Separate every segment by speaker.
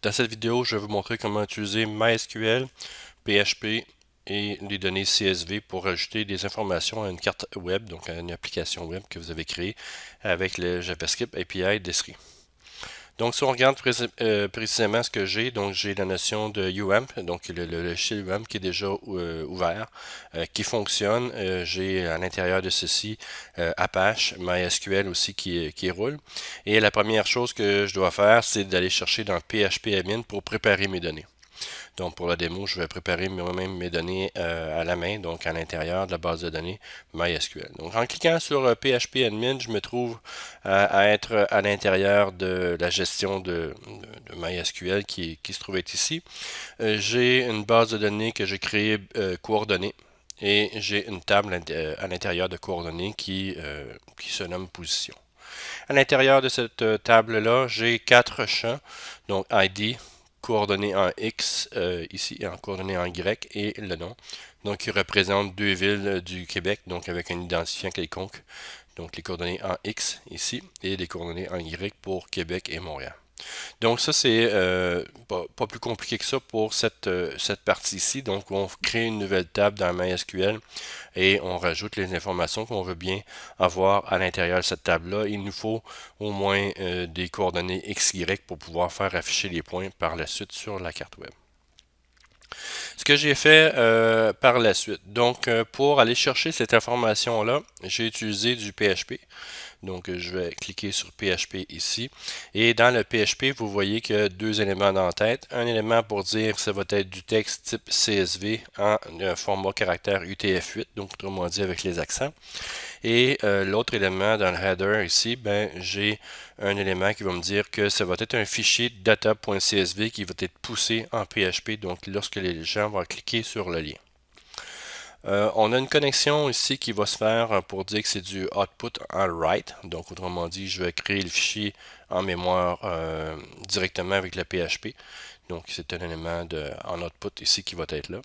Speaker 1: Dans cette vidéo, je vais vous montrer comment utiliser MySQL, PHP et les données CSV pour ajouter des informations à une carte web, donc à une application web que vous avez créée avec le JavaScript API d'Esri. Donc, si on regarde précisément ce que j'ai, donc j'ai la notion de UAMP, donc le logiciel UAMP qui est déjà ouvert, qui fonctionne. J'ai à l'intérieur de ceci Apache, MySQL aussi qui roule. Et la première chose que je dois faire, c'est d'aller chercher dans PHP Admin pour préparer mes données. Donc pour la démo, je vais préparer moi-même mes données à la main, donc à l'intérieur de la base de données MySQL. Donc en cliquant sur PHP Admin, je me trouve à être à l'intérieur de la gestion de MySQL qui se trouve être ici. J'ai une base de données que j'ai créée coordonnées. Et j'ai une table à l'intérieur de coordonnées qui se nomme position. À l'intérieur de cette table-là, j'ai quatre champs, donc ID, coordonnées en X, ici en coordonnées en Y, et le nom. Donc, qui représente deux villes du Québec, donc avec un identifiant quelconque. Donc, les coordonnées en X ici, et les coordonnées en Y pour Québec et Montréal. Donc ça, c'est pas plus compliqué que ça pour cette partie-ci. Donc on crée une nouvelle table dans MySQL et on rajoute les informations qu'on veut bien avoir à l'intérieur de cette table-là. Il nous faut au moins des coordonnées XY pour pouvoir faire afficher les points par la suite sur la carte web. Ce que j'ai fait par la suite, donc pour aller chercher cette information-là, j'ai utilisé du PHP. Donc, je vais cliquer sur PHP ici. Et dans le PHP, vous voyez qu'il y a deux éléments dans la tête. Un élément pour dire que ça va être du texte type CSV en format caractère UTF-8, donc autrement dit avec les accents. Et l'autre élément dans le header ici, ben, j'ai un élément qui va me dire que ça va être un fichier data.csv qui va être poussé en PHP, donc lorsque les gens vont cliquer sur le lien. On a une connexion ici qui va se faire pour dire que c'est du output en write. Donc, autrement dit, je vais créer le fichier en mémoire directement avec le PHP. Donc, c'est un élément en output ici qui va être là.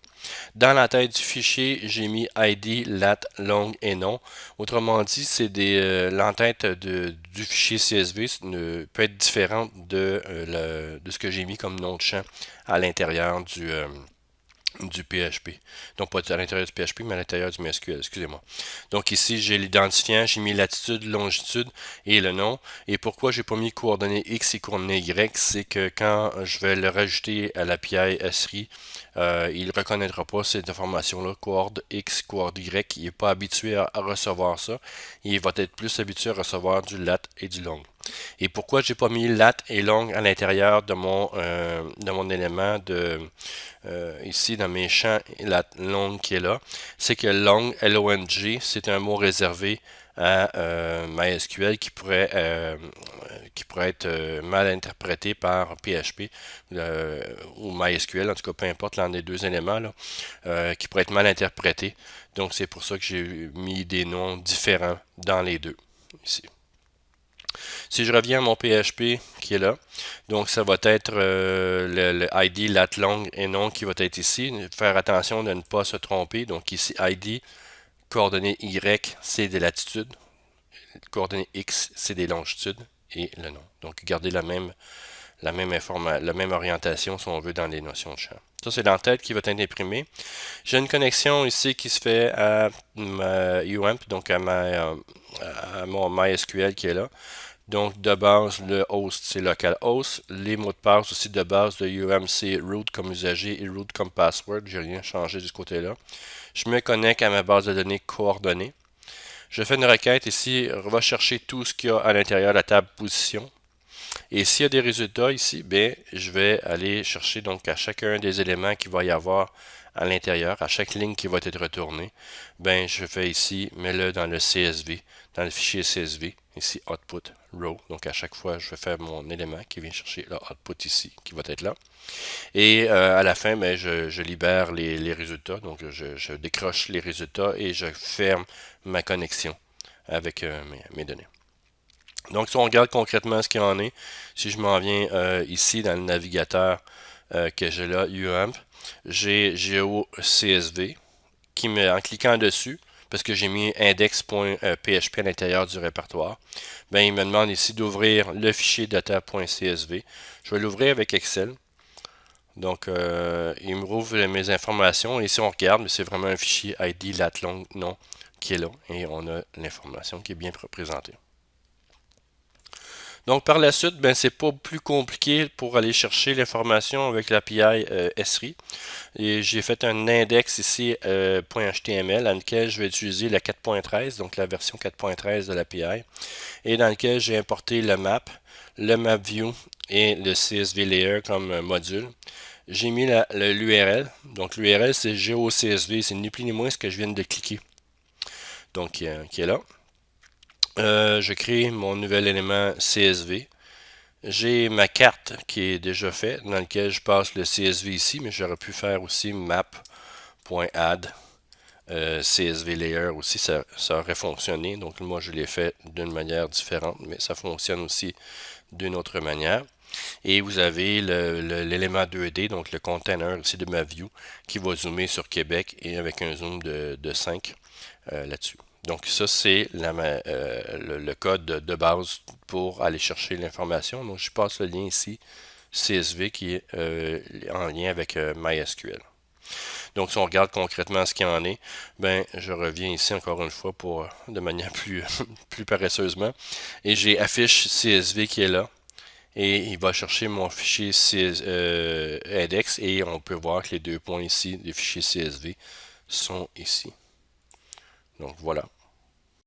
Speaker 1: Dans la tête du fichier, j'ai mis ID, lat, long et nom. Autrement dit, c'est l'entête du fichier CSV peut être différente de ce que j'ai mis comme nom de champ à l'intérieur du PHP. Donc pas à l'intérieur du PHP, mais à l'intérieur du MySQL, excusez-moi. Donc ici, j'ai l'identifiant, j'ai mis latitude, longitude et le nom. Et pourquoi j'ai pas mis coordonnées X et coordonnées Y, c'est que quand je vais le rajouter à l'API Esri, il ne reconnaîtra pas cette information-là, coord X, coord Y. Il n'est pas habitué à recevoir ça. Il va être plus habitué à recevoir du lat et du long. Et pourquoi j'ai pas mis lat et long à l'intérieur de mon élément ici dans mes champs lat long qui est là, c'est que long, L-O-N-G, c'est un mot réservé à MySQL qui pourrait être mal interprété par PHP ou MySQL, en tout cas peu importe l'un des deux éléments, là, qui pourrait être mal interprété. Donc c'est pour ça que j'ai mis des noms différents dans les deux ici. Si je reviens à mon PHP qui est là, donc ça va être le ID lat long et non qui va être ici. Faire attention de ne pas se tromper. Donc ici ID, coordonnées Y, c'est des latitudes. Coordonnées X, c'est des longitudes et le nom. Donc gardez la même orientation si on veut dans les notions de champ. Ça, c'est l'entête qui va être imprimée. J'ai une connexion ici qui se fait à ma UAMP, donc à mon MySQL qui est là. Donc, de base, le host, c'est localhost. Les mots de passe aussi de base de UAMP, c'est root comme usager et root comme password. J'ai rien changé de ce côté-là. Je me connecte à ma base de données coordonnées. Je fais une requête ici, va chercher tout ce qu'il y a à l'intérieur de la table position. Et s'il y a des résultats ici, ben, je vais aller chercher donc à chacun des éléments qu'il va y avoir à l'intérieur, à chaque ligne qui va être retournée, ben, je fais ici, mets-le dans le CSV, dans le fichier CSV, ici output row. Donc à chaque fois, je vais faire mon élément qui vient chercher le output ici, qui va être là. Et à la fin, ben, je libère les résultats. Donc je décroche les résultats et je ferme ma connexion avec mes données. Donc, si on regarde concrètement ce qu'il en est, si je m'en viens ici dans le navigateur que j'ai là, UAMP, j'ai GeoCSV qui en cliquant dessus, parce que j'ai mis index.php à l'intérieur du répertoire, ben, il me demande ici d'ouvrir le fichier data.csv. Je vais l'ouvrir avec Excel. Donc, il me rouvre mes informations et si on regarde, c'est vraiment un fichier ID lat long nom qui est là et on a l'information qui est bien représentée. Donc, par la suite, ben, c'est pas plus compliqué pour aller chercher l'information avec l'API Esri. Et j'ai fait un index ici .html dans lequel je vais utiliser la 4.13, donc la version 4.13 de l'API, et dans lequel j'ai importé le map view et le CSV layer comme module. J'ai mis l'URL. Donc l'URL c'est GeoCSV, c'est ni plus ni moins ce que je viens de cliquer. Donc qui est là. Je crée mon nouvel élément CSV. J'ai ma carte qui est déjà faite, dans laquelle je passe le CSV ici, mais j'aurais pu faire aussi map.add CSV layer aussi, ça aurait fonctionné. Donc moi je l'ai fait d'une manière différente, mais ça fonctionne aussi d'une autre manière. Et vous avez l'élément 2D, donc le container ici de ma view, qui va zoomer sur Québec et avec un zoom de 5 là-dessus. Donc ça, c'est le code de base pour aller chercher l'information. Donc je passe le lien ici, CSV, qui est en lien avec MySQL. Donc si on regarde concrètement ce qu'il en est, ben je reviens ici encore une fois pour de manière plus paresseusement. Et j'ai affiche CSV qui est là et il va chercher mon fichier index et on peut voir que les deux points ici, les fichiers CSV, sont ici. Donc voilà.